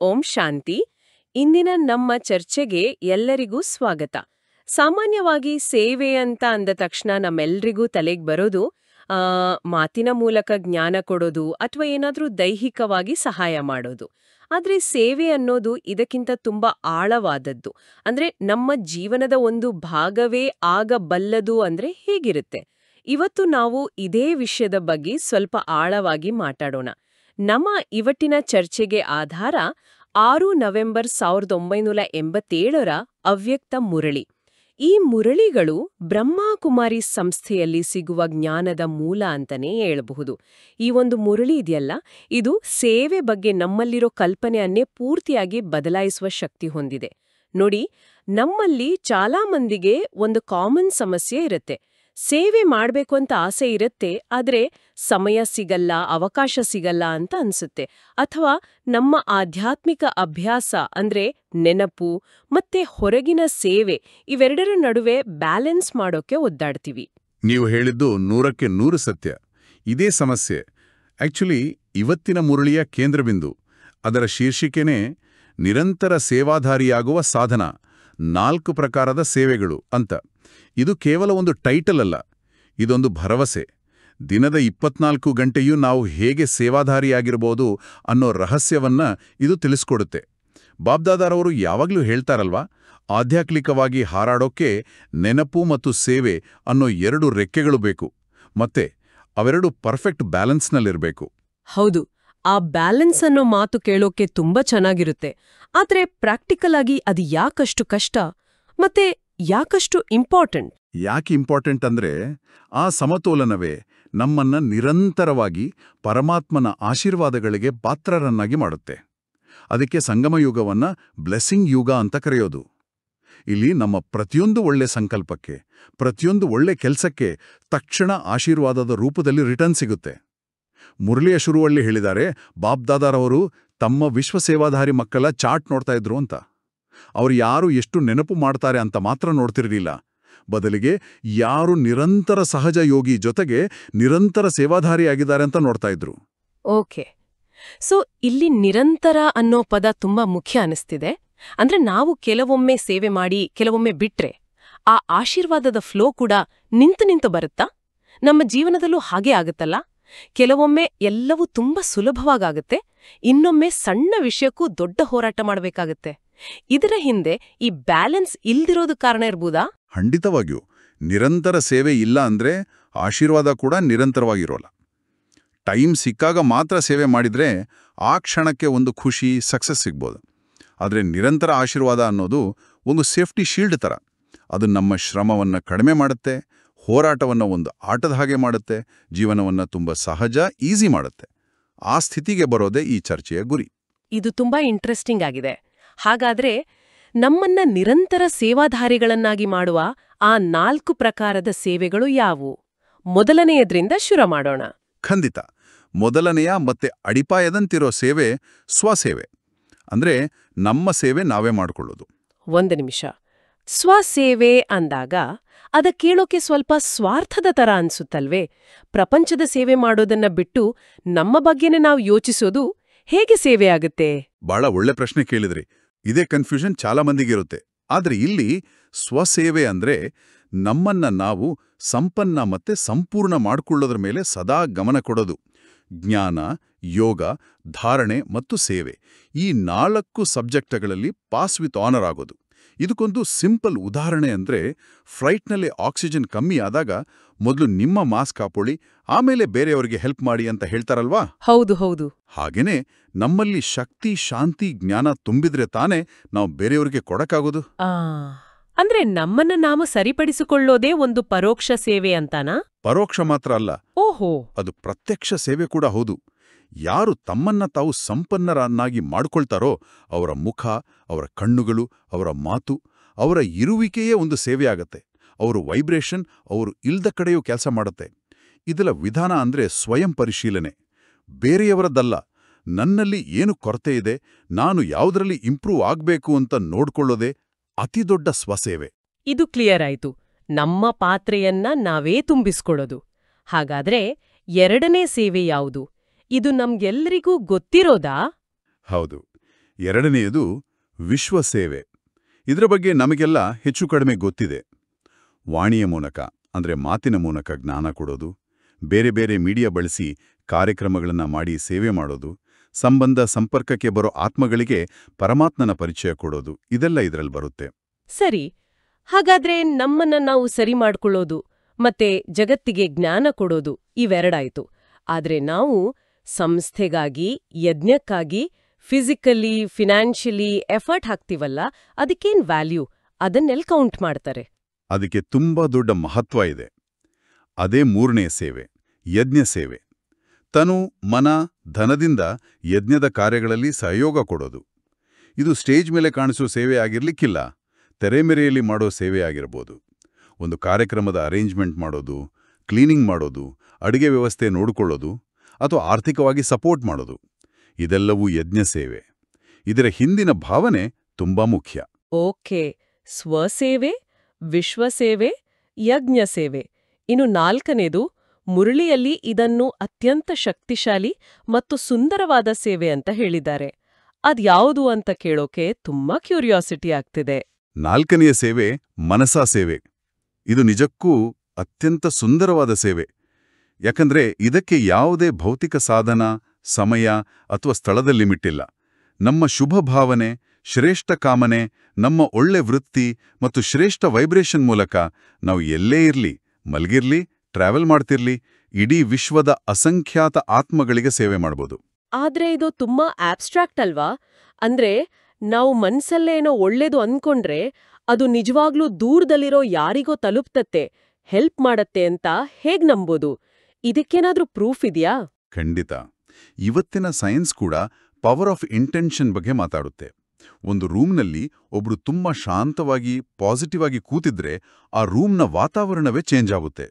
ಓಂ ಶಾಂತಿ. ಇಂದಿನ ನಮ್ಮ ಚರ್ಚೆಗೆ ಎಲ್ಲರಿಗೂ ಸ್ವಾಗತ. ಸಾಮಾನ್ಯವಾಗಿ ಸೇವೆ ಅಂತ ಅಂದ ತಕ್ಷಣ ನಮ್ಮೆಲ್ರಿಗೂ ತಲೆಗೆ ಬರೋದು ಮಾತಿನ ಮೂಲಕ ಜ್ಞಾನ ಕೊಡೋದು ಅಥವಾ ಏನಾದ್ರೂ ದೈಹಿಕವಾಗಿ ಸಹಾಯ ಮಾಡೋದು. ಆದ್ರೆ ಸೇವೆ ಅನ್ನೋದು ಇದಕ್ಕಿಂತ ತುಂಬಾ ಆಳವಾದದ್ದು. ಅಂದ್ರೆ ನಮ್ಮ ಜೀವನದ ಒಂದು ಭಾಗವೇ ಆಗಬಲ್ಲದು ಅಂದ್ರೆ ಹೇಗಿರುತ್ತೆ? ಇವತ್ತು ನಾವು ಇದೇ ವಿಷಯದ ಬಗ್ಗೆ ಸ್ವಲ್ಪ ಆಳವಾಗಿ ಮಾತಾಡೋಣ. ನಮ್ಮ ಇವತ್ತಿನ ಚರ್ಚೆಗೆ ಆಧಾರ 6 ನವೆಂಬರ್ 1987ರ ಅವ್ಯಕ್ತ ಮುರಳಿ. ಈ ಮುರಳಿಗಳು ಬ್ರಹ್ಮಕುಮಾರಿ ಸಂಸ್ಥೆಯಲ್ಲಿ ಸಿಗುವ ಜ್ಞಾನದ ಮೂಲ ಅಂತಾನೇ ಹೇಳಬಹುದು. ಈ ಒಂದು ಮುರಳಿ ಇದೆಯಲ್ಲ, ಇದು ಸೇವೆ ಬಗ್ಗೆ ನಮ್ಮಲ್ಲಿರೋ ಕಲ್ಪನೆಯನ್ನೇ ಪೂರ್ತಿಯಾಗಿ ಬದಲಾಯಿಸುವ ಶಕ್ತಿ ಹೊಂದಿದೆ. ನೋಡಿ, ನಮ್ಮಲ್ಲಿ ಚಾಲಾ ಮಂದಿಗೆ ಒಂದು ಕಾಮನ್ ಸಮಸ್ಯೆ ಇರುತ್ತೆ. ಸೇವೆ ಮಾಡ್ಬೇಕು ಅಂತ ಆಸೆ ಇರುತ್ತೆ, ಆದ್ರೆ ಸಮಯ ಸಿಗಲ್ಲ, ಅವಕಾಶ ಸಿಗಲ್ಲ ಅಂತ ಅನ್ಸುತ್ತೆ. ಅಥವಾ ನಮ್ಮ ಆಧ್ಯಾತ್ಮಿಕ ಅಭ್ಯಾಸ ಅಂದ್ರೆ ನೆನಪು ಮತ್ತೆ ಹೊರಗಿನ ಸೇವೆ ಇವೆರಡರ ನಡುವೆ ಬ್ಯಾಲೆನ್ಸ್ ಮಾಡೋಕೆ ಒದ್ದಾಡ್ತೀವಿ. ನೀವು ಹೇಳಿದ್ದು 100ಕ್ಕೆ 100 ಸತ್ಯ. ಇದೇ ಸಮಸ್ಯೆ ಆಕ್ಚುಲಿ ಇವತ್ತಿನ ಮುರಳಿಯ ಕೇಂದ್ರಬಿಂದು. ಅದರ ಶೀರ್ಷಿಕೆನೇ ನಿರಂತರ ಸೇವಾಧಾರಿಯಾಗುವ ಸಾಧನ, 4 ಪ್ರಕಾರದ ಸೇವೆಗಳು ಅಂತ. ಇದು ಕೇವಲ ಒಂದು ಟೈಟಲ್ ಅಲ್ಲ, ಇದೊಂದು ಭರವಸೆ. ದಿನದ 24 ಗಂಟೆಯೂ ನಾವು ಹೇಗೆ ಸೇವಾಧಾರಿಯಾಗಿರ್ಬೋದು ಅನ್ನೋ ರಹಸ್ಯವನ್ನ ಇದು ತಿಳಿಸ್ಕೊಡುತ್ತೆ. ಬಾಬ್ದಾದಾರವರು ಯಾವಾಗಲೂ ಹೇಳ್ತಾರಲ್ವಾ, ಆಧ್ಯಾತ್ಮಿಕವಾಗಿ ಹಾರಾಡೋಕೆ ನೆನಪು ಮತ್ತು ಸೇವೆ ಅನ್ನೋ 2 ರೆಕ್ಕೆಗಳು ಬೇಕು, ಮತ್ತೆ ಅವೆರಡು ಪರ್ಫೆಕ್ಟ್ ಬ್ಯಾಲೆನ್ಸ್ನಲ್ಲಿರಬೇಕು. ಹೌದು, ಆ ಬ್ಯಾಲೆನ್ಸ್ ಅನ್ನೋ ಮಾತು ಕೇಳೋಕೆ ತುಂಬಾ ಚೆನ್ನಾಗಿರುತ್ತೆ. ಆದ್ರೆ ಪ್ರಾಕ್ಟಿಕಲ್ ಆಗಿ ಅದು ಯಾಕಷ್ಟು ಕಷ್ಟ ಮತ್ತೆ ಯಾಕಷ್ಟು ಇಂಪಾರ್ಟೆಂಟ್? ಯಾಕೆ ಇಂಪಾರ್ಟೆಂಟ್ ಅಂದ್ರೆ, ಆ ಸಮತೋಲನವೇ ನಮ್ಮನ್ನ ನಿರಂತರವಾಗಿ ಪರಮಾತ್ಮನ ಆಶೀರ್ವಾದಗಳಿಗೆ ಪಾತ್ರರನ್ನಾಗಿ ಮಾಡುತ್ತೆ. ಅದಕ್ಕೆ ಸಂಗಮಯುಗವನ್ನ ಬ್ಲೆಸ್ಸಿಂಗ್ ಯುಗ ಅಂತ ಕರೆಯೋದು. ಇಲ್ಲಿ ನಮ್ಮ ಪ್ರತಿಯೊಂದು ಒಳ್ಳೆ ಸಂಕಲ್ಪಕ್ಕೆ, ಪ್ರತಿಯೊಂದು ಒಳ್ಳೆ ಕೆಲಸಕ್ಕೆ ತಕ್ಷಣ ಆಶೀರ್ವಾದದ ರೂಪದಲ್ಲಿ ರಿಟರ್ನ್ ಸಿಗುತ್ತೆ. ಮುರಳಿಯ ಶುರುವಲ್ಲಿ ಹೇಳಿದ್ದಾರೆ, ಬಾಬ್ದಾದಾರವರು ತಮ್ಮ ವಿಶ್ವಸೇವಾಧಾರಿ ಮಕ್ಕಳ ಚಾರ್ಟ್ ನೋಡ್ತಾ ಇದ್ರು ಅಂತ. ಅವರು ಯಾರು ಎಷ್ಟು ನೆನಪು ಮಾಡ್ತಾರೆ ಅಂತ ಮಾತ್ರ ನೋಡ್ತಿರಲಿಲ್ಲ, ಬದಲಿಗೆ ಯಾರು ನಿರಂತರ ಸಹಜ ಯೋಗಿ ಜೊತೆಗೆ ನಿರಂತರ ಸೇವಾಧಾರಿಯಾಗಿದ್ದಾರೆ ಅಂತ ನೋಡ್ತಾ ಇದ್ರು. ಓಕೆ, ಸೊ ಇಲ್ಲಿ ನಿರಂತರ ಅನ್ನೋ ಪದ ತುಂಬಾ ಮುಖ್ಯ ಅನಿಸ್ತಿದೆ. ಅಂದ್ರೆ ನಾವು ಕೆಲವೊಮ್ಮೆ ಸೇವೆ ಮಾಡಿ ಕೆಲವೊಮ್ಮೆ ಬಿಟ್ರೆ ಆ ಆಶೀರ್ವಾದದ ಫ್ಲೋ ಕೂಡ ನಿಂತು ಬರುತ್ತಾ? ನಮ್ಮ ಜೀವನದಲ್ಲೂ ಹಾಗೆ ಆಗುತ್ತಲ್ಲ. ಕೆಲವೊಮ್ಮೆ ಎಲ್ಲವೂ ತುಂಬಾ ಸುಲಭವಾಗುತ್ತೆ, ಇನ್ನೊಮ್ಮೆ ಸಣ್ಣ ವಿಷಯಕ್ಕೂ ದೊಡ್ಡ ಹೋರಾಟ ಮಾಡಬೇಕಾಗತ್ತೆ. ಇದರ ಹಿಂದೆ ಈ ಬ್ಯಾಲೆನ್ಸ್ ಇಲ್ದಿರೋದು ಕಾರಣ ಇರ್ಬೋದಾ? ಖಂಡಿತವಾಗಿಯೂ. ನಿರಂತರ ಸೇವೆ ಇಲ್ಲ ಅಂದ್ರೆ ಆಶೀರ್ವಾದ ಕೂಡ ನಿರಂತರವಾಗಿರೋಲ್ಲ. ಟೈಮ್ ಸಿಕ್ಕಾಗ ಮಾತ್ರ ಸೇವೆ ಮಾಡಿದ್ರೆ ಆ ಕ್ಷಣಕ್ಕೆ ಒಂದು ಖುಷಿ, ಸಕ್ಸಸ್ ಸಿಗ್ಬೋದು. ಆದರೆ ನಿರಂತರ ಆಶೀರ್ವಾದ ಅನ್ನೋದು ಒಂದು ಸೇಫ್ಟಿ ಶೀಲ್ಡ್ ಥರ. ಅದು ನಮ್ಮ ಶ್ರಮವನ್ನು ಕಡಿಮೆ ಮಾಡುತ್ತೆ, ಹೋರಾಟವನ್ನು ಒಂದು ಆಟದ ಹಾಗೆ ಮಾಡುತ್ತೆ, ಜೀವನವನ್ನು ತುಂಬ ಸಹಜ, ಈಸಿ ಮಾಡುತ್ತೆ. ಆ ಸ್ಥಿತಿಗೆ ಬರೋದೇ ಈ ಚರ್ಚೆಯ ಗುರಿ. ಇದು ತುಂಬಾ ಇಂಟ್ರೆಸ್ಟಿಂಗ್ ಆಗಿದೆ. ಹಾಗಾದ್ರೆ ನಮ್ಮನ್ನ ನಿರಂತರ ಸೇವಾಧಾರಿಗಳನ್ನಾಗಿ ಮಾಡುವ ಆ 4 ಪ್ರಕಾರದ ಸೇವೆಗಳು ಯಾವುವು? ಮೊದಲನೆಯದ್ರಿಂದ ಶುರು ಮಾಡೋಣ. ಖಂಡಿತ. ಮೊದಲನೆಯ ಮತ್ತೆ ಅಡಿಪಾಯದಂತಿರೋ ಸೇವೆ ಸ್ವಸೇವೆ. ಅಂದ್ರೆ ನಮ್ಮ ಸೇವೆ ನಾವೇ ಮಾಡಿಕೊಳ್ಳೋದು. ಒಂದು ನಿಮಿಷ. ಸ್ವಸೇವೆ ಅಂದಾಗ ಅದ ಕೇಳೋಕೆ ಸ್ವಲ್ಪ ಸ್ವಾರ್ಥದ ತರ ಅನ್ಸುತ್ತಲ್ವೇ? ಪ್ರಪಂಚದ ಸೇವೆ ಮಾಡೋದನ್ನ ಬಿಟ್ಟು ನಮ್ಮ ಬಗ್ಗೆನೇ ನಾವು ಯೋಚಿಸೋದು ಹೇಗೆ ಸೇವೆ ಆಗುತ್ತೆ? ಬಹಳ ಒಳ್ಳೆ ಪ್ರಶ್ನೆ ಕೇಳಿದ್ರಿ. ಇದೇ ಕನ್ಫ್ಯೂಷನ್ ಚಾಲ ಮಂದಿಗಿರುತ್ತೆ. ಆದ್ರೆ ಇಲ್ಲಿ ಸ್ವಸೇವೆ ಅಂದ್ರೆ ನಮ್ಮನ್ನ ನಾವು ಸಂಪನ್ನ ಮತ್ತೆ ಸಂಪೂರ್ಣ ಮಾಡ್ಕೊಳ್ಳೋದ್ರ ಮೇಲೆ ಸದಾ ಗಮನ ಕೊಡೋದು. ಜ್ಞಾನ, ಯೋಗ, ಧಾರಣೆ ಮತ್ತು ಸೇವೆ, ಈ 4 ಸಬ್ಜೆಕ್ಟ್ಗಳಲ್ಲಿ ಪಾಸ್ ವಿತ್ ಆನರ್ ಆಗೋದು. ಇದಕ್ಕೊಂದು ಸಿಂಪಲ್ ಉದಾಹರಣೆ ಅಂದ್ರೆ, ಫ್ಲೈಟ್ನಲ್ಲಿ ಆಕ್ಸಿಜನ್ ಕಮ್ಮಿ ಆದಾಗ ಮೊದಲು ನಿಮ್ಮ ಮಾಸ್ಕ್ ಹಾಕೊಳ್ಳಿ, ಆಮೇಲೆ ಬೇರೆಯವರಿಗೆ ಹೆಲ್ಪ್ ಮಾಡಿ ಅಂತ ಹೇಳ್ತಾರಲ್ವಾ? ಹೌದು ಹೌದು. ಹಾಗೇನೆ ನಮ್ಮಲ್ಲಿ ಶಕ್ತಿ, ಶಾಂತಿ, ಜ್ಞಾನ ತುಂಬಿದ್ರೆ ತಾನೇ ನಾವು ಬೇರೆಯವರಿಗೆ ಕೊಡಕ್ಕಾಗೋದು. ಅಂದ್ರೆ ನಮ್ಮನ್ನ ನಾವು ಸರಿಪಡಿಸಿಕೊಳ್ಳೋದೇ ಒಂದು ಪರೋಕ್ಷ ಸೇವೆ ಅಂತಾನಾ? ಪರೋಕ್ಷ ಮಾತ್ರ ಅಲ್ಲ, ಓಹೋ, ಅದು ಪ್ರತ್ಯಕ್ಷ ಸೇವೆ ಕೂಡ ಹೌದು. ಯಾರು ತಮ್ಮನ್ನ ತಾವು ಸಂಪನ್ನರನ್ನಾಗಿ ಮಾಡ್ಕೊಳ್ತಾರೋ ಅವರ ಮುಖ, ಅವರ ಕಣ್ಣುಗಳು, ಅವರ ಮಾತು, ಅವರ ಇರುವಿಕೆಯೇ ಒಂದು ಸೇವೆಯಾಗತ್ತೆ. ಅವರು ವೈಬ್ರೇಷನ್ ಅವರು ಇಲ್ದ ಕಡೆಯೂ ಕೆಲಸ ಮಾಡುತ್ತೆ. ಇದರ ವಿಧಾನ ಅಂದ್ರೆ ಸ್ವಯಂ ಪರಿಶೀಲನೆ, ಬೇರೆಯವರದ್ದಲ್ಲ. ನನ್ನಲ್ಲಿ ಏನು ಕೊರತೆ ಇದೆ, ನಾನು ಯಾವುದರಲ್ಲಿ ಇಂಪ್ರೂವ್ ಆಗ್ಬೇಕು ಅಂತ ನೋಡ್ಕೊಳ್ಳೋದೇ ಅತಿದೊಡ್ಡ ಸ್ವಸೇವೆ. ಇದು ಕ್ಲಿಯರ್ ಆಯ್ತು. ನಮ್ಮ ಪಾತ್ರೆಯನ್ನ ನಾವೇ ತುಂಬಿಸ್ಕೊಳ್ಳೋದು. ಹಾಗಾದ್ರೆ ಎರಡನೇ ಸೇವೆ ಯಾವುದು? ಇದು ನಮ್ಗೆಲ್ಲರಿಗೂ ಗೊತ್ತಿರೋದಾ? ಹೌದು. ಎರಡನೆಯದು ವಿಶ್ವಸೇವೆ. ಇದರ ಬಗ್ಗೆ ನಮಗೆಲ್ಲ ಹೆಚ್ಚು ಕಡಿಮೆ ಗೊತ್ತಿದೆ. ವಾಣಿಯ ಮೂಲಕ ಅಂದರೆ ಮಾತಿನ ಮೂಲಕ ಜ್ಞಾನ ಕೊಡೋದು, ಬೇರೆ ಬೇರೆ ಮೀಡಿಯಾ ಬಳಸಿ ಕಾರ್ಯಕ್ರಮಗಳನ್ನು ಮಾಡಿ ಸೇವೆ ಮಾಡೋದು, ಸಂಪರ್ಕಕ್ಕೆ ಬರೋ ಆತ್ಮಗಳಿಗೆ ಪರಮಾತ್ಮನ ಪರಿಚಯ ಕೊಡೋದು, ಇದೆಲ್ಲ ಇದರಲ್ಲಿ ಬರುತ್ತೆ. ಸರಿ, ಹಾಗಾದ್ರೆ ನಮ್ಮನ್ನ ನಾವು ಸರಿ ಮಾಡ್ಕೊಳ್ಳೋದು ಮತ್ತೆ ಜಗತ್ತಿಗೆ ಜ್ಞಾನ ಕೊಡೋದು ಇವೆರಡಾಯ್ತು. ಆದ್ರೆ ನಾವು ಸಂಸ್ಥೆಗಾಗಿ, ಯಜ್ಞಕ್ಕಾಗಿ ಫಿಸಿಕಲಿ, ಫಿನಾನ್ಷಿಯಲಿ ಎಫರ್ಟ್ ಹಾಕ್ತೀವಲ್ಲ, ಅದಕ್ಕೇನ್ ವ್ಯಾಲ್ಯೂ? ಅದನ್ನೆಲ್ ಕೌಂಟ್ ಮಾಡ್ತಾರೆ? ಅದಕ್ಕೆ ತುಂಬಾ ದೊಡ್ಡ ಮಹತ್ವ ಇದೆ. ಅದೇ ಮೂರನೇ ಸೇವೆ, ಯಜ್ಞ ಸೇವೆ. ತನು, ಮನ, ಧನದಿಂದ ಯಜ್ಞದ ಕಾರ್ಯಗಳಲ್ಲಿ ಸಹಯೋಗ ಕೊಡೋದು. ಇದು ಸ್ಟೇಜ್ ಮೇಲೆ ಕಾಣಿಸೋ ಸೇವೆ ಆಗಿರ್ಲಿಕ್ಕಿಲ್ಲ, ತೆರೆಮೆರೆಯಲ್ಲಿ ಮಾಡೋ ಸೇವೆ ಆಗಿರ್ಬೋದು. ಒಂದು ಕಾರ್ಯಕ್ರಮದ ಅರೇಂಜ್ಮೆಂಟ್ ಮಾಡೋದು, ಕ್ಲೀನಿಂಗ್ ಮಾಡೋದು, ಅಡುಗೆ ವ್ಯವಸ್ಥೆ ನೋಡಿಕೊಳ್ಳೋದು, ಅಥವಾ ಆರ್ಥಿಕವಾಗಿ ಸಪೋರ್ಟ್ ಮಾಡೋದು, ಇದೆಲ್ಲವೂ ಯಜ್ಞ ಸೇವೆ. ಇದರ ಹಿಂದಿನ ಭಾವನೆ ತುಂಬಾ ಮುಖ್ಯ. ಓಕೆ, ಸ್ವಸೇವೆ, ವಿಶ್ವಸೇವೆ, ಯಜ್ಞ ಸೇವೆ. ಇನ್ನು ನಾಲ್ಕನೇದು, ಮುರಳಿಯಲ್ಲಿ ಇದನ್ನು ಅತ್ಯಂತ ಶಕ್ತಿಶಾಲಿ ಮತ್ತು ಸುಂದರವಾದ ಸೇವೆ ಅಂತ ಹೇಳಿದ್ದಾರೆ. ಅದ್ಯಾವುದು ಅಂತ ಕೇಳೋಕೆ ತುಂಬಾ ಕ್ಯೂರಿಯಾಸಿಟಿ ಆಗ್ತಿದೆ. ನಾಲ್ಕನೆಯ ಸೇವೆ ಮನಸಾ ಸೇವೆ. ಇದು ನಿಜಕ್ಕೂ ಅತ್ಯಂತ ಸುಂದರವಾದ ಸೇವೆ. ಯಾಕಂದ್ರೆ ಇದಕ್ಕೆ ಯಾವುದೇ ಭೌತಿಕ ಸಾಧನ, ಸಮಯ ಅಥವಾ ಸ್ಥಳದ ಲಿಮಿಟ್ ಇಲ್ಲ. ನಮ್ಮ ಶುಭ ಭಾವನೆ, ಶ್ರೇಷ್ಠ ಕಾಮನೆ, ನಮ್ಮ ಒಳ್ಳೆ ವೃತ್ತಿ ಮತ್ತು ಶ್ರೇಷ್ಠ ವೈಬ್ರೇಷನ್ ಮೂಲಕ ನಾವು ಎಲ್ಲೇ ಇರ್ಲಿ, ಮಲ್ಗಿರ್ಲಿ, ಟ್ರಾವೆಲ್ ಮಾಡ್ತಿರ್ಲಿ, ಇಡೀ ವಿಶ್ವದ ಅಸಂಖ್ಯಾತ ಆತ್ಮಗಳಿಗೆ ಸೇವೆ ಮಾಡ್ಬೋದು. ಆದ್ರೆ ಇದು ತುಂಬಾ ಆಬ್ಸ್ಟ್ರಾಕ್ಟ್ ಅಲ್ವಾ? ಅಂದ್ರೆ ನಾವು ಮನ್ಸಲ್ಲೇನೋ ಒಳ್ಳೇದು ಅನ್ಕೊಂಡ್ರೆ ಅದು ನಿಜವಾಗ್ಲೂ ದೂರದಲ್ಲಿರೋ ಯಾರಿಗೋ ತಲುಪ್ತತ್ತೆ, ಹೆಲ್ಪ್ ಮಾಡತ್ತೆ ಅಂತ ಹೇಗ್ ನಂಬೋದು? ಇದಕ್ಕೇನಾದ್ರೂ ಪ್ರೂಫ್ ಇದೆಯಾ? ಖಂಡಿತ. ಇವತ್ತಿನ ಸೈನ್ಸ್ ಕೂಡ ಪವರ್ ಆಫ್ ಇಂಟೆನ್ಷನ್ ಬಗ್ಗೆ ಮಾತಾಡುತ್ತೆ. ಒಂದು ರೂಮ್ನಲ್ಲಿ ಒಬ್ರು ತುಂಬಾ ಶಾಂತವಾಗಿ, ಪಾಸಿಟಿವ್ ಆಗಿ ಕೂತಿದ್ರೆ ಆ ರೂಮ್ನ ವಾತಾವರಣವೇ ಚೇಂಜ್ ಆಗುತ್ತೆ.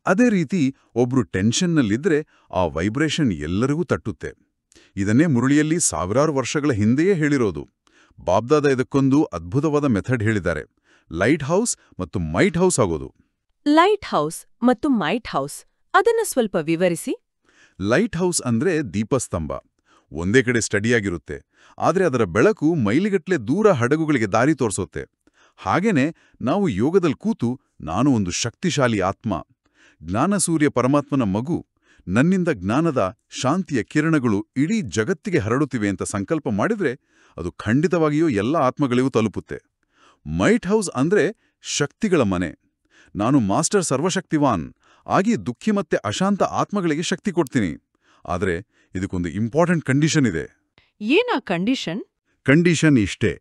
ಅದೇ ರೀತಿ ಒಬ್ರು ಟೆನ್ಷನ್ನಲ್ಲಿದ್ರೆ ಆ ವೈಬ್ರೇಷನ್ ಎಲ್ಲರಿಗೂ ತಟ್ಟುತ್ತೆ. ಇದನ್ನೇ ಮುರಳಿಯಲ್ಲಿ ಸಾವಿರಾರು ವರ್ಷಗಳ ಹಿಂದೆಯೇ ಹೇಳಿರೋದು. ಬಾಬ್ದಾದ ಇದಕ್ಕೊಂದು ಅದ್ಭುತವಾದ ಮೆಥಡ್ ಹೇಳಿದ್ದಾರೆ: ಲೈಟ್ ಹೌಸ್ ಮತ್ತು ಮೈಟ್ ಹೌಸ್ ಆಗೋದು. ಲೈಟ್ ಹೌಸ್ ಮತ್ತು ಮೈಟ್ ಹೌಸ್, ಅದನ್ನ ಸ್ವಲ್ಪ ವಿವರಿಸಿ. ಲೈಟ್ ಹೌಸ್ ಅಂದ್ರೆ ದೀಪಸ್ತಂಭ. ಒಂದೇ ಕಡೆ ಸ್ಟಡಿಯಾಗಿರುತ್ತೆ, ಆದ್ರೆ ಅದರ ಬೆಳಕು ಮೈಲಿಗಟ್ಲೆ ದೂರ ಹಡಗುಗಳಿಗೆ ದಾರಿ ತೋರಿಸುತ್ತೆ. ಹಾಗೇನೆ ನಾವು ಯೋಗದಲ್ಲಿ ಕೂತು, ನಾನು ಒಂದು ಶಕ್ತಿಶಾಲಿ ಆತ್ಮ, ಜ್ಞಾನಸೂರ್ಯ ಪರಮಾತ್ಮನ ಮಗು, ನನ್ನಿಂದ ಜ್ಞಾನದ, ಶಾಂತಿಯ ಕಿರಣಗಳು ಇಡೀ ಜಗತ್ತಿಗೆ ಹರಡುತ್ತಿವೆ ಅಂತ ಸಂಕಲ್ಪ ಮಾಡಿದ್ರೆ ಅದು ಖಂಡಿತವಾಗಿಯೂ ಎಲ್ಲ ಆತ್ಮಗಳಿಗೂ ತಲುಪುತ್ತೆ. ಮೈಟ್ ಹೌಸ್ ಅಂದ್ರೆ ಶಕ್ತಿಗಳ ಮನೆ. ನಾನು ಮಾಸ್ಟರ್ ಸರ್ವಶಕ್ತಿವಾನ್ ಆಗಿ ದುಃಖಿ ಮತ್ತೆ ಅಶಾಂತ ಆತ್ಮಗಳಿಗೆ ಶಕ್ತಿ ಕೊಡ್ತೀನಿ. ಆದ್ರೆ ಇದಕ್ಕೊಂದು ಇಂಪಾರ್ಟೆಂಟ್ ಕಂಡೀಷನ್ ಇದೆ. ಏನಾ ಕಂಡೀಷನ್? ಕಂಡೀಷನ್ ಇಷ್ಟೇ: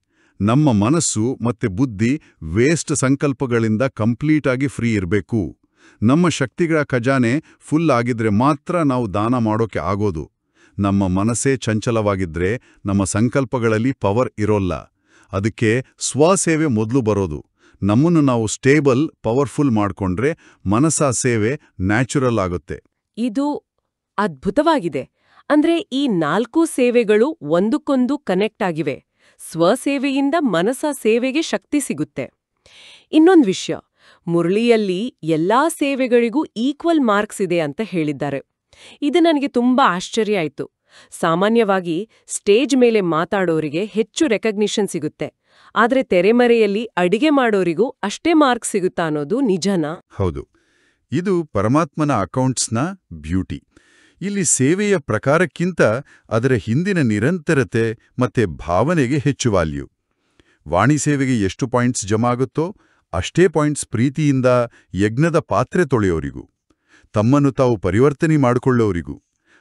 ನಮ್ಮ ಮನಸ್ಸು ಮತ್ತೆ ಬುದ್ಧಿ ವೇಸ್ಟ್ ಸಂಕಲ್ಪಗಳಿಂದ ಕಂಪ್ಲೀಟ್ ಆಗಿ ಫ್ರೀ ಇರಬೇಕು. ನಮ್ಮ ಶಕ್ತಿಗಳ ಖಜಾನೆ ಫುಲ್ ಆಗಿದ್ರೆ ಮಾತ್ರ ನಾವು ದಾನ ಮಾಡೋಕೆ ಆಗೋದು. ನಮ್ಮ ಮನಸ್ಸೇ ಚಂಚಲವಾಗಿದ್ರೆ ನಮ್ಮ ಸಂಕಲ್ಪಗಳಲ್ಲಿ ಪವರ್ ಇರೋಲ್ಲ. ಅದಕ್ಕೆ ಸ್ವಸೇವೆ ಮೊದಲು ಬರೋದು. ನಮ್ಮನ್ನು ನಾವು ಸ್ಟೇಬಲ್, ಪವರ್ಫುಲ್ ಮಾಡ್ಕೊಂಡ್ರೆ ಮನಸ್ಸಾ ಸೇವೆ ನ್ಯಾಚುರಲ್ ಆಗುತ್ತೆ. ಇದು ಅದ್ಭುತವಾಗಿದೆ. ಅಂದ್ರೆ ಈ 4 ಸೇವೆಗಳು ಒಂದಕ್ಕೊಂದು ಕನೆಕ್ಟ್ ಆಗಿವೆ. ಸ್ವಸೇವೆಯಿಂದ ಮನಸ್ಸಾ ಸೇವೆಗೆ ಶಕ್ತಿ ಸಿಗುತ್ತೆ. ಇನ್ನೊಂದು ವಿಷಯ, ಮುರಳಿಯಲ್ಲಿ ಎಲ್ಲಾ ಸೇವೆಗಳಿಗೂ ಈಕ್ವಲ್ ಮಾರ್ಕ್ಸ್ ಇದೆ ಅಂತ ಹೇಳಿದ್ದಾರೆ. ಇದು ನನಗೆ ತುಂಬಾ ಆಶ್ಚರ್ಯ ಆಯ್ತು. ಸಾಮಾನ್ಯವಾಗಿ ಸ್ಟೇಜ್ ಮೇಲೆ ಮಾತಾಡೋರಿಗೆ ಹೆಚ್ಚು ರೆಕಗ್ನಿಷನ್ ಸಿಗುತ್ತೆ, ಆದ್ರೆ ತೆರೆಮರೆಯಲ್ಲಿ ಅಡಿಗೆ ಮಾಡೋರಿಗೂ ಅಷ್ಟೇ ಮಾರ್ಕ್ಸ್ ಸಿಗುತ್ತಾ ಅನ್ನೋದು ನಿಜನಾ? ಹೌದು, ಇದು ಪರಮಾತ್ಮನ ಅಕೌಂಟ್ಸ್ನ ಬ್ಯೂಟಿ. ಇಲ್ಲಿ ಸೇವೆಯ ಪ್ರಕಾರಕ್ಕಿಂತ ಅದರ ಹಿಂದಿನ ನಿರಂತರತೆ ಮತ್ತೆ ಭಾವನೆಗೆ ಹೆಚ್ಚು ವ್ಯಾಲ್ಯೂ. ವಾಣಿ ಸೇವೆಗೆ ಎಷ್ಟು ಪಾಯಿಂಟ್ಸ್ ಜಮಾ ಆಗುತ್ತೋ ಅಷ್ಟೇ ಪಾಯಿಂಟ್ಸ್ ಪ್ರೀತಿಯಿಂದ ಯಜ್ಞದ ಪಾತ್ರೆ ತೊಳೆಯೋರಿಗೂ, ತಮ್ಮನ್ನು ತಾವು ಪರಿವರ್ತನೆ ಮಾಡಿಕೊಳ್ಳೋರಿಗೂ,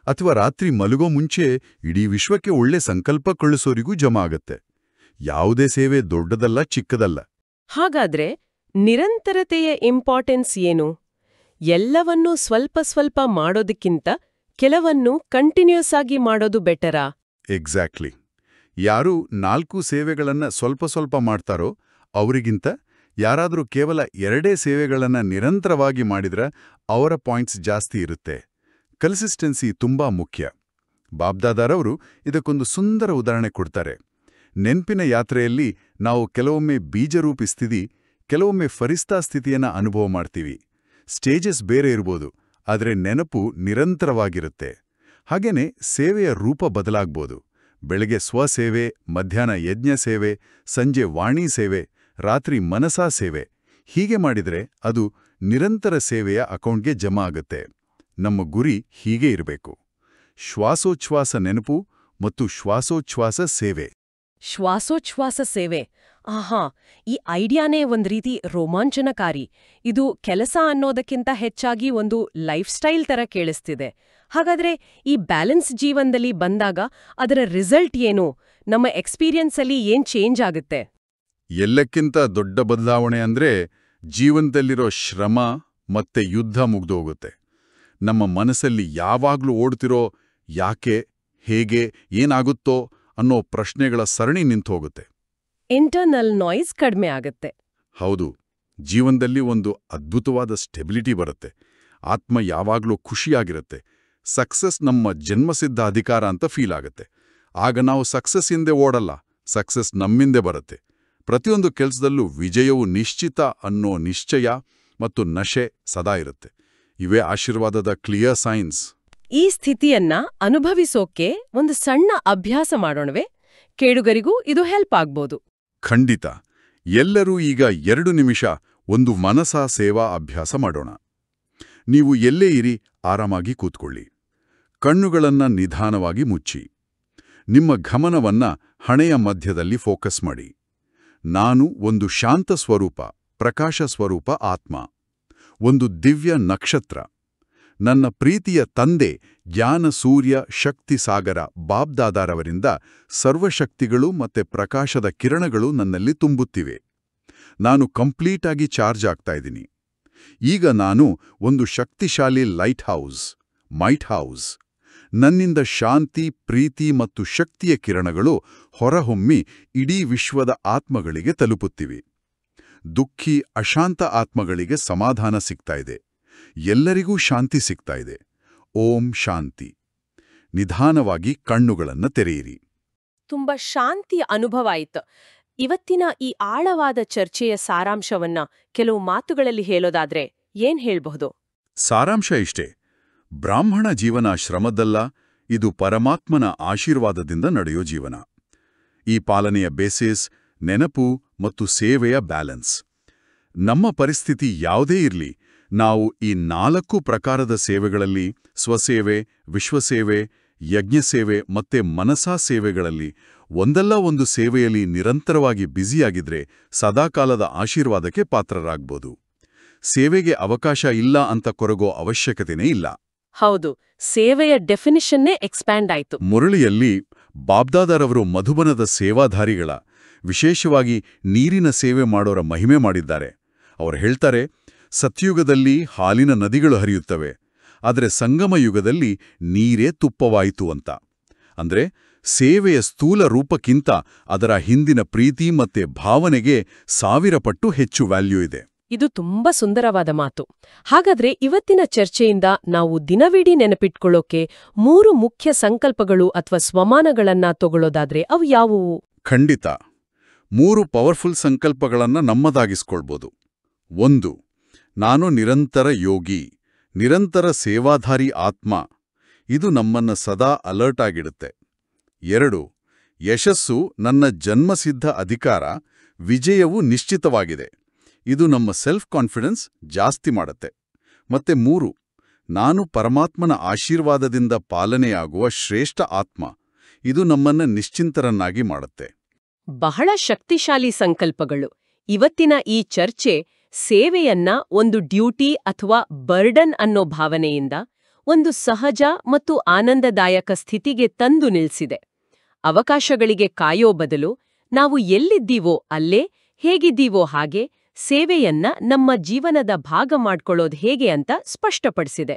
ಅಥವಾ ರಾತ್ರಿ ಮಲಗೋ ಮುಂಚೆ ಇಡೀ ವಿಶ್ವಕ್ಕೆ ಒಳ್ಳೆ ಸಂಕಲ್ಪ ಕಳಿಸೋರಿಗೂ ಜಮಾ ಆಗತ್ತೆ. ಯಾವುದೇ ಸೇವೆ ದೊಡ್ಡದಲ್ಲ, ಚಿಕ್ಕದಲ್ಲ. ಹಾಗಾದ್ರೆ ನಿರಂತರತೆಯ ಇಂಪಾರ್ಟೆನ್ಸ್ ಏನು? ಎಲ್ಲವನ್ನೂ ಸ್ವಲ್ಪ ಸ್ವಲ್ಪ ಮಾಡೋದಕ್ಕಿಂತ ಕೆಲವನ್ನು ಕಂಟಿನ್ಯೂಸ್ ಆಗಿ ಮಾಡೋದು ಬೆಟರಾ? ಎಕ್ಸಾಕ್ಟ್ಲಿ. ಯಾರು 4 ಸೇವೆಗಳನ್ನ ಸ್ವಲ್ಪ ಸ್ವಲ್ಪ ಮಾಡ್ತಾರೋ ಅವರಿಗಿಂತ ಯಾರಾದರೂ ಕೇವಲ 2 ಸೇವೆಗಳನ್ನ ನಿರಂತರವಾಗಿ ಮಾಡಿದ್ರೆ ಅವರ ಪಾಯಿಂಟ್ಸ್ ಜಾಸ್ತಿ ಇರುತ್ತೆ. ಕನ್ಸಿಸ್ಟೆನ್ಸಿ ತುಂಬಾ ಮುಖ್ಯ. ಬಾಬ್ದಾದಾರವರು ಇದಕ್ಕೊಂದು ಸುಂದರ ಉದಾಹರಣೆ ಕೊಡ್ತಾರೆ. ನೆನ್ಪಿನ ಯಾತ್ರೆಯಲ್ಲಿ ನಾವು ಕೆಲವೊಮ್ಮೆ ಬೀಜರೂಪಿ ಸ್ಥಿತಿ, ಕೆಲವೊಮ್ಮೆ ಫರಿಸ್ತಾ ಸ್ಥಿತಿಯನ್ನ ಅನುಭವ ಮಾಡ್ತೀವಿ. ಸ್ಟೇಜಸ್ ಬೇರೆ ಇರ್ಬೋದು, ಆದರೆ ನೆನಪು ನಿರಂತರವಾಗಿರುತ್ತೆ. ಹಾಗೇನೆ ಸೇವೆಯ ರೂಪ ಬದಲಾಗ್ಬೋದು. ಬೆಳಗ್ಗೆ ಸ್ವಸೇವೆ, ಮಧ್ಯಾಹ್ನ ಯಜ್ಞ ಸೇವೆ, ಸಂಜೆ ವಾಣಿ ಸೇವೆ, ರಾತ್ರಿ ಮನಸಾ ಸೇವೆ. ಹೀಗೆ ಮಾಡಿದ್ರೆ ಅದು ನಿರಂತರ ಸೇವೆಯ ಅಕೌಂಟ್ಗೆ ಜಮಾ ಆಗುತ್ತೆ. ನಮ್ಮ ಗುರಿ ಹೀಗೆ ಇರಬೇಕು: ಶ್ವಾಸೋಚ್ಛ್ವಾಸ ನೆನಪು ಮತ್ತು ಶ್ವಾಸೋಚ್ಛ್ವಾಸ ಸೇವೆ. ಶ್ವಾಸೋಚ್ಛ್ವಾಸ ಸೇವೆ. ಆಹಾ, ಈ ಐಡಿಯಾನೇ ಒಂದ್ ರೀತಿ ರೋಮಾಂಚನಕಾರಿ. ಇದು ಕೆಲಸ ಅನ್ನೋದಕ್ಕಿಂತ ಹೆಚ್ಚಾಗಿ ಒಂದು ಲೈಫ್ ಸ್ಟೈಲ್ ತರ ಕೇಳಿಸ್ತಿದೆ. ಹಾಗಾದ್ರೆ ಈ ಬ್ಯಾಲೆನ್ಸ್ ಜೀವನದಲ್ಲಿ ಬಂದಾಗ ಅದರ ರಿಸಲ್ಟ್ ಏನು? ನಮ್ಮ ಎಕ್ಸ್ಪೀರಿಯನ್ಸಲ್ಲಿ ಏನ್ ಚೇಂಜ್ ಆಗುತ್ತೆ? ಎಲ್ಲಕ್ಕಿಂತ ದೊಡ್ಡ ಬದಲಾವಣೆ ಅಂದ್ರೆ ಜೀವನದಲ್ಲಿರೋ ಶ್ರಮ ಮತ್ತೆ ಯುದ್ಧ ಮುಗ್ದೋಗುತ್ತೆ. ನಮ್ಮ ಮನಸ್ಸಲ್ಲಿ ಯಾವಾಗ್ಲೂ ಓಡ್ತಿರೋ ಯಾಕೆ, ಹೇಗೆ, ಏನಾಗುತ್ತೋ ಅನ್ನೋ ಪ್ರಶ್ನೆಗಳ ಸರಣಿ ನಿಂತೋಗುತ್ತೆ. ಇಂಟರ್ನಲ್ ನಾಯ್ಸ್ ಕಡಿಮೆ ಆಗತ್ತೆ. ಹೌದು, ಜೀವನದಲ್ಲಿ ಒಂದು ಅದ್ಭುತವಾದ ಸ್ಟೆಬಿಲಿಟಿ ಬರುತ್ತೆ. ಆತ್ಮ ಯಾವಾಗ್ಲೂ ಖುಷಿಯಾಗಿರುತ್ತೆ. ಸಕ್ಸಸ್ ನಮ್ಮ ಜನ್ಮಸಿದ್ಧ ಅಧಿಕಾರ ಅಂತ ಫೀಲ್ ಆಗುತ್ತೆ. ಆಗ ನಾವು ಸಕ್ಸಸ್ ಹಿಂದೆ ಓಡಲ್ಲ, ಸಕ್ಸಸ್ ನಮ್ಮಿಂದೆ ಬರುತ್ತೆ. ಪ್ರತಿಯೊಂದು ಕೆಲಸದಲ್ಲೂ ವಿಜಯವು ನಿಶ್ಚಿತ ಅನ್ನೋ ನಿಶ್ಚಯ ಮತ್ತು ನಶೆ ಸದಾ ಇರುತ್ತೆ. ಇವೇ ಆಶೀರ್ವಾದದ ಕ್ಲಿಯರ್ ಸೈನ್ಸ್. ಈ ಸ್ಥಿತಿಯನ್ನ ಅನುಭವಿಸೋಕೆ ಒಂದು ಸಣ್ಣ ಅಭ್ಯಾಸ ಮಾಡೋಣವೇ? ಕೇಳುಗರಿಗೂ ಇದು ಹೆಲ್ಪ್ ಆಗ್ಬೋದು. ಖಂಡಿತ. ಎಲ್ಲರೂ ಈಗ 2 ನಿಮಿಷ ಒಂದು ಮನಸಾ ಸೇವಾ ಅಭ್ಯಾಸ ಮಾಡೋಣ. ನೀವು ಎಲ್ಲೇ ಇರಿ, ಆರಾಮಾಗಿ ಕೂತ್ಕೊಳ್ಳಿ. ಕಣ್ಣುಗಳನ್ನ ನಿಧಾನವಾಗಿ ಮುಚ್ಚಿ. ನಿಮ್ಮ ಗಮನವನ್ನ ಹಣೆಯ ಮಧ್ಯದಲ್ಲಿ ಫೋಕಸ್ ಮಾಡಿ. ನಾನು ಒಂದು ಶಾಂತ ಸ್ವರೂಪ, ಪ್ರಕಾಶ ಸ್ವರೂಪ ಆತ್ಮ, ಒಂದು ದಿವ್ಯ ನಕ್ಷತ್ರ. ನನ್ನ ಪ್ರೀತಿಯ ತಂದೆ ಜ್ಞಾನ ಸೂರ್ಯ ಶಕ್ತಿ ಸಾಗರ ಬಾಬ್ದಾದಾರವರಿಂದ ಸರ್ವಶಕ್ತಿಗಳು ಮತ್ತೆ ಪ್ರಕಾಶದ ಕಿರಣಗಳು ನನ್ನಲ್ಲಿ ತುಂಬುತ್ತಿವೆ. ನಾನು ಕಂಪ್ಲೀಟಾಗಿ ಚಾರ್ಜ್ ಆಗ್ತಾ ಇದ್ದೀನಿ. ಈಗ ನಾನು ಒಂದು ಶಕ್ತಿಶಾಲಿ ಲೈಟ್ ಹೌಸ್, ಮೈಟ್ ಹೌಸ್. ನನ್ನಿಂದ ಶಾಂತಿ, ಪ್ರೀತಿ ಮತ್ತು ಶಕ್ತಿಯ ಕಿರಣಗಳು ಹೊರಹೊಮ್ಮಿ ಇಡೀ ವಿಶ್ವದ ಆತ್ಮಗಳಿಗೆ ತಲುಪುತ್ತಿವೆ. ದುಃಖಿ, ಅಶಾಂತ ಆತ್ಮಗಳಿಗೆ ಸಮಾಧಾನ ಸಿಗ್ತಾ ಇದೆ. ಎಲ್ಲರಿಗೂ ಶಾಂತಿ ಸಿಗ್ತಾ ಇದೆ. ಓಂ ಶಾಂತಿ. ನಿಧಾನವಾಗಿ ಕಣ್ಣುಗಳನ್ನು ತೆರೆಯಿರಿ. ತುಂಬಾ ಶಾಂತಿಯ ಅನುಭವ ಆಯ್ತು. ಇವತ್ತಿನ ಈ ಆಳವಾದ ಚರ್ಚೆಯ ಸಾರಾಂಶವನ್ನ ಕೆಲವು ಮಾತುಗಳಲ್ಲಿ ಹೇಳೋದಾದ್ರೆ ಏನ್ ಹೇಳ್ಬಹುದು? ಸಾರಾಂಶ ಇಷ್ಟೇ: ಬ್ರಾಹ್ಮಣ ಜೀವನ ಶ್ರಮದಲ್ಲ, ಇದು ಪರಮಾತ್ಮನ ಆಶೀರ್ವಾದದಿಂದ ನಡೆಯೋ ಜೀವನ. ಈ ಪಾಲನೆಯ ಬೇಸಿಸ್ ನೆನಪು ಮತ್ತು ಸೇವೆಯ ಬ್ಯಾಲೆನ್ಸ್. ನಮ್ಮ ಪರಿಸ್ಥಿತಿ ಯಾವುದೇ ಇರಲಿ, ನಾವು ಈ 4 ಪ್ರಕಾರದ ಸೇವೆಗಳಲ್ಲಿ, ಸ್ವಸೇವೆ, ವಿಶ್ವಸೇವೆ, ಯಜ್ಞಸೇವೆ ಮತ್ತೆ ಮನಸಾ ಸೇವೆಗಳಲ್ಲಿ ಒಂದಲ್ಲ ಒಂದು ಸೇವೆಯಲ್ಲಿ ನಿರಂತರವಾಗಿ ಬ್ಯುಸಿಯಾಗಿದ್ರೆ ಸದಾಕಾಲದ ಆಶೀರ್ವಾದಕ್ಕೆ ಪಾತ್ರರಾಗ್ಬೋದು. ಸೇವೆಗೆ ಅವಕಾಶ ಇಲ್ಲ ಅಂತ ಕೊರಗೋ ಅವಶ್ಯಕತೆನೇ ಇಲ್ಲ. ಹೌದು, ಸೇವೆಯ ಡೆಫಿನಿಷನ್ನೇ ಎಕ್ಸ್ಪ್ಯಾಂಡ್ ಆಯ್ತು. ಮುರಳಿಯಲ್ಲಿ ಬಾಬ್ದಾದಾರವರು ಮಧುಬನದ ಸೇವಾಧಾರಿಗಳ, ವಿಶೇಷವಾಗಿ ನೀರಿನ ಸೇವೆ ಮಾಡೋರ ಮಹಿಮೆ ಮಾಡಿದ್ದಾರೆ. ಅವರು ಹೇಳ್ತಾರೆ, ಸತ್ಯುಗದಲ್ಲಿ ಹಾಲಿನ ನದಿಗಳು ಹರಿಯುತ್ತವೆ, ಆದರೆ ಸಂಗಮ ಯುಗದಲ್ಲಿ ನೀರೇ ತುಪ್ಪವಾಯಿತು ಅಂತ. ಅಂದ್ರೆ ಸೇವೆಯ ಸ್ಥೂಲ ರೂಪಕ್ಕಿಂತ ಅದರ ಹಿಂದಿನ ಪ್ರೀತಿ ಮತ್ತೆ ಭಾವನೆಗೆ 1000 ಪಟ್ಟು ಹೆಚ್ಚು ವ್ಯಾಲ್ಯೂ ಇದೆ. ಇದು ತುಂಬಾ ಸುಂದರವಾದ ಮಾತು. ಹಾಗಾದ್ರೆ ಇವತ್ತಿನ ಚರ್ಚೆಯಿಂದ ನಾವು ದಿನವಿಡೀ ನೆನಪಿಟ್ಕೊಳ್ಳೋಕೆ 3 ಮುಖ್ಯ ಸಂಕಲ್ಪಗಳು ಅಥವಾ ಸ್ವಮಾನಗಳನ್ನ ತಗೊಳ್ಳೋದಾದ್ರೆ ಅವು ಯಾವುವು? ಖಂಡಿತ 3 ಪವರ್ಫುಲ್ ಸಂಕಲ್ಪಗಳನ್ನ ನಮ್ಮದಾಗಿಸ್ಕೊಳ್ಬೋದು. 1. ನಾನು ನಿರಂತರ ಯೋಗಿ, ನಿರಂತರ ಸೇವಾಧಾರಿ ಆತ್ಮ. ಇದು ನಮ್ಮನ್ನ ಸದಾ ಅಲರ್ಟ್ ಆಗಿಡುತ್ತೆ. 2. ಯಶಸ್ಸು ನನ್ನ ಜನ್ಮಸಿದ್ಧ ಅಧಿಕಾರ, ವಿಜಯವು ನಿಶ್ಚಿತವಾಗಿದೆ. ಇದು ನಮ್ಮ ಸೆಲ್ಫ್ ಕಾನ್ಫಿಡೆನ್ಸ್ ಜಾಸ್ತಿ ಮಾಡುತ್ತೆ. ಮತ್ತೆ 3. ನಾನು ಪರಮಾತ್ಮನ ಆಶೀರ್ವಾದದಿಂದ ಪಾಲನೆಯಾಗುವ ಶ್ರೇಷ್ಠ ಆತ್ಮ. ಇದು ನಮ್ಮನ್ನ ನಿಶ್ಚಿಂತರನ್ನಾಗಿ ಮಾಡುತ್ತೆ. ಬಹಳ ಶಕ್ತಿಶಾಲಿ ಸಂಕಲ್ಪಗಳು. ಇವತ್ತಿನ ಈ ಚರ್ಚೆ ಸೇವೆಯನ್ನ ಒಂದು ಡ್ಯೂಟಿ ಅಥವಾ ಬರ್ಡನ್ ಅನ್ನೋ ಭಾವನೆಯಿಂದ ಒಂದು ಸಹಜ ಮತ್ತು ಆನಂದದಾಯಕ ಸ್ಥಿತಿಗೆ ತಂದು ನಿಲ್ಸಿದೆ. ಅವಕಾಶಗಳಿಗೆ ಕಾಯೋ ಬದಲು ನಾವು ಎಲ್ಲಿದ್ದೀವೋ ಅಲ್ಲೇ, ಹೇಗಿದ್ದೀವೋ ಹಾಗೆ ಸೇವೆಯನ್ನ ನಮ್ಮ ಜೀವನದ ಭಾಗ ಮಾಡ್ಕೊಳ್ಳೋದು ಹೇಗೆ ಅಂತ ಸ್ಪಷ್ಟಪಡಿಸಿದೆ.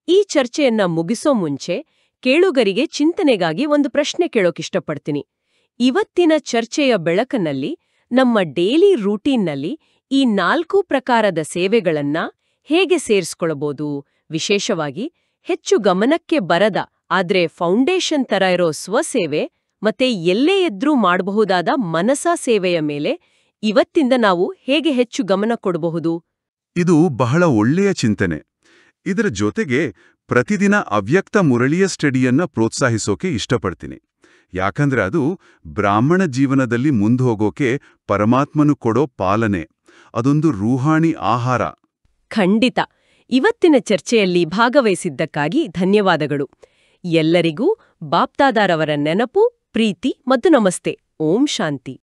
ಈ ಚರ್ಚೆಯನ್ನ ಮುಗಿಸೋ ಮುಂಚೆ ಕೇಳುಗರಿಗೆ ಚಿಂತನೆಗಾಗಿ ಒಂದು ಪ್ರಶ್ನೆ ಕೇಳೋಕಿಷ್ಟಪಡ್ತೀನಿ. ಇವತ್ತಿನ ಚರ್ಚೆಯ ಬೆಳಕನಲ್ಲಿ ನಮ್ಮ ಡೈಲಿ ರೂಟೀನ್ನಲ್ಲಿ ಈ 4 ಪ್ರಕಾರದ ಸೇವೆಗಳನ್ನ ಹೇಗೆ ಸೇರಿಸ್ಕೊಳ್ಬೋದು? ವಿಶೇಷವಾಗಿ ಹೆಚ್ಚು ಗಮನಕ್ಕೆ ಬರದ ಆದ್ರೆ ಫೌಂಡೇಶನ್ ತರ ಇರೋ ಸ್ವಸೇವೆ ಮತ್ತೆ ಎಲ್ಲೇ ಎದ್ರೂ ಮಾಡಬಹುದಾದ ಮನಸಾ ಸೇವೆಯ ಮೇಲೆ ಇವತ್ತಿಂದ ನಾವು ಹೇಗೆ ಹೆಚ್ಚು ಗಮನ ಕೊಡಬಹುದು? ಇದು ಬಹಳ ಒಳ್ಳೆಯ ಚಿಂತನೆ. ಇದರ ಜೊತೆಗೆ ಪ್ರತಿದಿನ ಅವ್ಯಕ್ತ ಮುರಳಿಯ ಸ್ಟಡಿಯನ್ನ ಪ್ರೋತ್ಸಾಹಿಸೋಕೆ ಇಷ್ಟಪಡ್ತೀನಿ. ಯಾಕಂದ್ರೆ ಅದು ಬ್ರಾಹ್ಮಣ ಜೀವನದಲ್ಲಿ ಮುಂದೋಗೋಕೆ ಪರಮಾತ್ಮನು ಕೊಡೋ ಪಾಲನೆ, ಅದೊಂದು ರೂಹಾಣಿ ಆಹಾರ. ಖಂಡಿತ. ಇವತ್ತಿನ ಚರ್ಚೆಯಲ್ಲಿ ಭಾಗವಹಿಸಿದ್ದಕ್ಕಾಗಿ ಧನ್ಯವಾದಗಳು. ಎಲ್ಲರಿಗೂ ಬಾಪ್ದಾದಾರವರ ನೆನಪು, ಪ್ರೀತಿ ಮತ್ತು ನಮಸ್ತೆ. ಓಂ ಶಾಂತಿ.